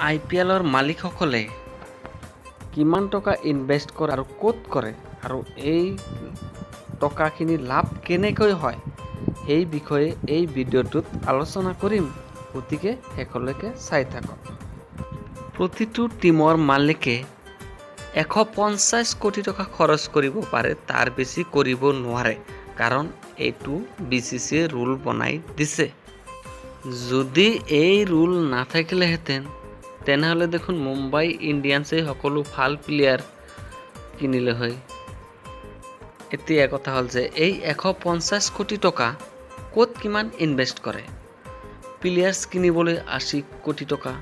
IPLৰ মালিকসকলে কিমান টকা ইনভেষ্ট কৰে আৰু ক'ত কৰে আৰু এই টকাখিনি লাভ কেনেকৈ হয় সেই বিষয়ে এই ভিডিঅ'টোত আলোচনা কৰিম। গতিকে শেষলৈকে চাই থাকক। প্ৰতিটো টিমৰ মালিকে 150 কোটি টকা খৰচ কৰিব পাৰে, তাৰ বেছি কৰিব নোৱাৰে, কাৰণ এইটো BCCA ৰুল বনাই দিছে। যদি এই ৰুল নাথাকিলেহেঁতেন তেনেহ'লে দেখোন মুম্বাই ইণ্ডিয়ানছে সকলো ভাল প্লেয়াৰ কিনিলে হয়। এতিয়া কথা হ'ল যে এই 150 কোটি টকা ক'ত কিমান ইনভেষ্ট কৰে। প্লেয়াৰ্ছ কিনিবলৈ 80 কোটি টকা,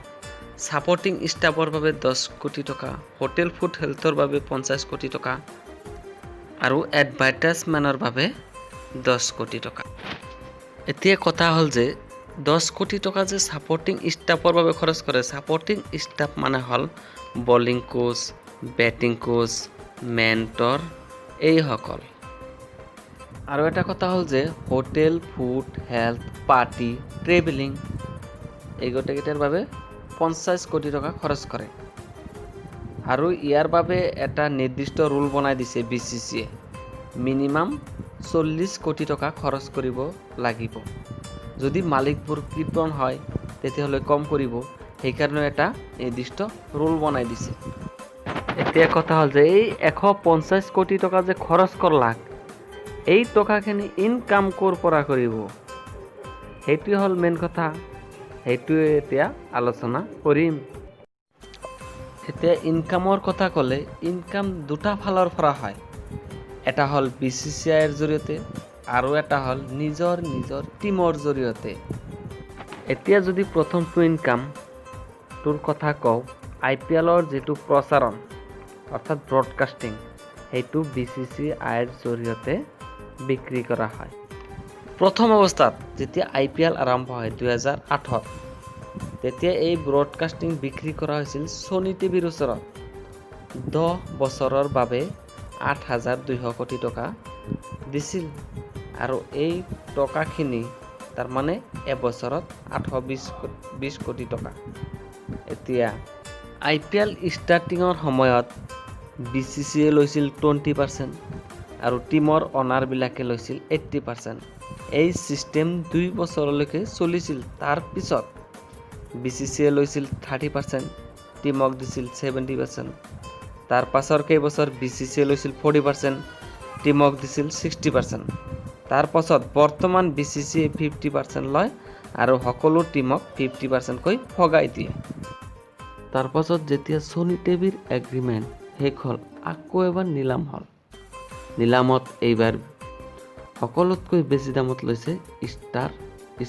ছাপৰ্টিং ষ্টাফৰ বাবে 10 কোটি টকা, হোটেল ফুড হেল্থৰ বাবে 50 কোটি টকা আৰু এডভাৰ্টাইজমেণ্টৰ বাবে 10 কোটি টকা। এতিয়া কথা হ'ল যে 10 কোটি টকা যে ছাপৰ্টিং ষ্টাফৰ বাবে খৰচ কৰে। ছাপৰ্টিং ষ্টাফ মানে হ'ল bowling coach, batting coach, mentor এইসকল। আৰু এটা কথা হ'ল যে hotel food health party travelling এই গোটেইকেইটাৰ বাবে 50 কোটি টকা খৰচ কৰে। আৰু ইয়াৰ বাবে এটা নিৰ্দিষ্ট ৰুল বনাই দিছে BCCA, মিনিমাম 40 কোটি টকা খৰচ কৰিব লাগিব। যদি মালিকবোৰ কৃপণ হয় তেতিয়াহ'লে কম কৰিব, সেইকাৰণে এটা নিৰ্দিষ্ট ৰুল বনাই দিছে। এতিয়া কথা হ'ল যে এই 150 কোটি টকা যে খৰচ কৰলাক, এই টকাখিনি ইনকাম ক'ৰ পৰা কৰিব, সেইটোৱে হ'ল মেইন কথা। সেইটোৱে এতিয়া আলোচনা কৰিম। এতিয়া ইনকামৰ কথা ক'লে ইনকাম দুটা ফালৰ পৰা হয়। এটা হ'ল BCCIৰ জৰিয়তে আৰু এটা হ'ল নিজৰ টিমৰ জৰিয়তে। এতিয়া যদি প্ৰথমটো ইনকামটোৰ কথা কওঁ, IPLৰ যিটো প্ৰচাৰণ অৰ্থাৎ ব্ৰডকাষ্টিং, সেইটো BCCIৰ জৰিয়তে বিক্ৰী কৰা হয়। প্ৰথম অৱস্থাত যেতিয়া IPL আৰম্ভ হয় 2008-ত, তেতিয়া এই ব্ৰডকাষ্টিং বিক্ৰী কৰা হৈছিল ছনী টিভিৰ ওচৰত 10 বছৰৰ বাবে 8,200 কোটি টকা দিছিল। আৰু এই টকাখিনি তাৰমানে এবছৰত 820 কোটি টকা। এতিয়া IPL ষ্টাৰ্টিঙৰ সময়ত BCCA লৈছিল 20% আৰু টিমৰ অনাৰবিলাকে লৈছিল 80%। এই ছিষ্টেম 2 বছৰলৈকে চলিছিল। তাৰপিছত BCCA লৈছিল 30%, টিমক দিছিল 70%। তাৰ পাছৰ কেইবছৰ BCCA লৈছিল 40%, টিমক দিছিল 60%। তাৰ পাছত বৰ্তমান BCCA 50% লয় আৰু সকলো টিমক 50%কৈ ভগাই দিয়ে। তাৰ পাছত যেতিয়া ছনী টিভিৰ এগ্ৰিমেণ্ট শেষ হ'ল, আকৌ এবাৰ নিলাম হ'ল। নিলামত এইবাৰ সকলোতকৈ বেছি দামত লৈছে ষ্টাৰ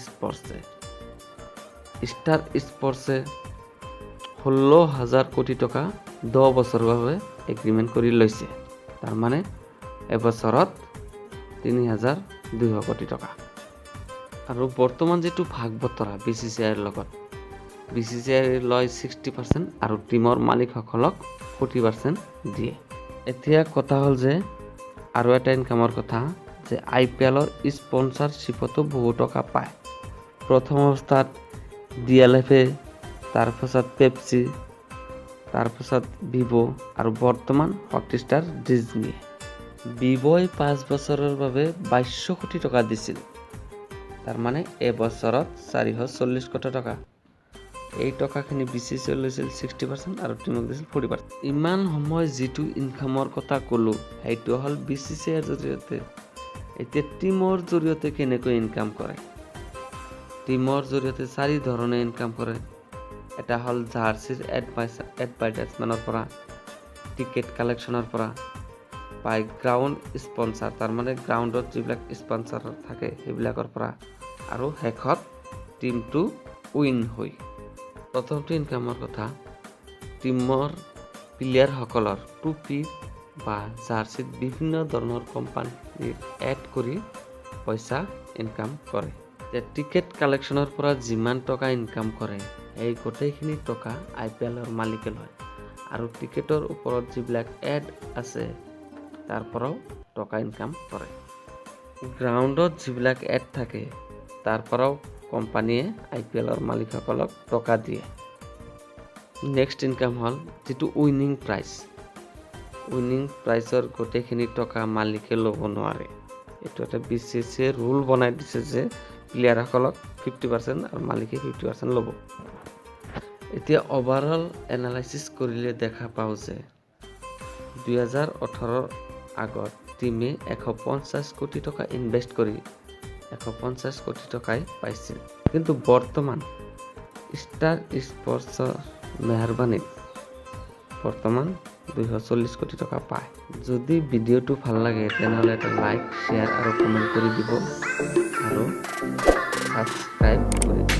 স্পৰ্টছে। ষ্টাৰ স্পৰ্টছে 16,000 কোটি টকা 10 বছৰৰ বাবে এগ্ৰিমেণ্ট কৰি লৈছে। তাৰমানে এবছৰত 3,200 কোটি টকা। আৰু বৰ্তমান যিটো ভাগ বতৰা BCCIৰ লগত, BCCI লয় 60% আৰু টিমৰ মালিকসকলক 40% দিয়ে। এতিয়া কথা হ'ল যে আৰু এটা ইনকামৰ কথা যে IPLৰ স্পনচাৰশ্বিপতো বহু টকা পায়। প্ৰথম অৱস্থাত DLF-এ, তাৰপাছত পেপচি, তাৰপাছত ভিভ' আৰু বৰ্তমান হটষ্টাৰ ডিজনী। ভিভ'ই 5 বছৰৰ বাবে 2200 কোটি টকা দিছিল, তাৰমানে এবছৰত 440 কোটি টকা। এই টকাখিনি BCCA লৈছিল 60% আৰু টিমক দিছিল 40%। ইমান সময় যিটো ইনকামৰ কথা ক'লোঁ সেইটো হ'ল BCCIৰ জৰিয়তে। এতিয়া টিমৰ জৰিয়তে কেনেকৈ ইনকাম কৰে। টিমৰ জৰিয়তে 4 ধৰণে ইনকাম কৰে। এটা হ'ল জাৰ্চিৰ এডভাৰ্টাইজমেণ্টৰ পৰা, টিকেট কালেকশ্যনৰ পৰা পাই, গ্ৰাউণ্ড স্পনচাৰ তাৰমানে গ্ৰাউণ্ডত যিবিলাক স্পনচাৰ থাকে সেইবিলাকৰ পৰা, আৰু শেষত টিমটো উইন হৈ। প্ৰথমটো ইনকামৰ কথা, টিমৰ প্লেয়াৰসকলৰ টুপি বা জাৰ্চিত বিভিন্ন ধৰণৰ কোম্পানীৰ এড কৰি পইচা ইনকাম কৰে। টিকেট কালেকশ্যনৰ পৰা যিমান টকা ইনকাম কৰে এই গোটেইখিনি টকা IPLৰ মালিকে লয়। আৰু টিকেটৰ ওপৰত যিবিলাক এড আছে তাৰ পৰাও টকা ইনকাম কৰে। গ্ৰাউণ্ডত যিবিলাক এড থাকে তাৰ পৰাও কোম্পানীয়ে IPLৰ মালিকসকলক টকা দিয়ে। নেক্সট ইনকাম হ'ল যিটো উইনিং প্ৰাইজৰ গোটেইখিনি টকা মালিকে ল'ব নোৱাৰে। এইটো এটা BCCA ৰুল বনাই দিছে যে প্লেয়াৰসকলক 50% আৰু মালিকে 50% ল'ব। এতিয়া অভাৰঅল এনালাইচিছ কৰিলে দেখা পাওঁ যে 2018ৰ আগত টিমে 150 কোটি টকা ইনভেষ্ট কৰি 150 কোটি টকাই পাইছিল, কিন্তু বৰ্তমান ষ্টাৰ স্পৰ্টছৰ মেহৰবানীত বৰ্তমান 240 কোটি টকা পায়। যদি ভিডিঅ'টো ভাল লাগে তেনেহ'লে এটা লাইক, শ্বেয়াৰ আৰু কমেণ্ট কৰি দিব আৰু ছাবস্ক্ৰাইব কৰি দিব।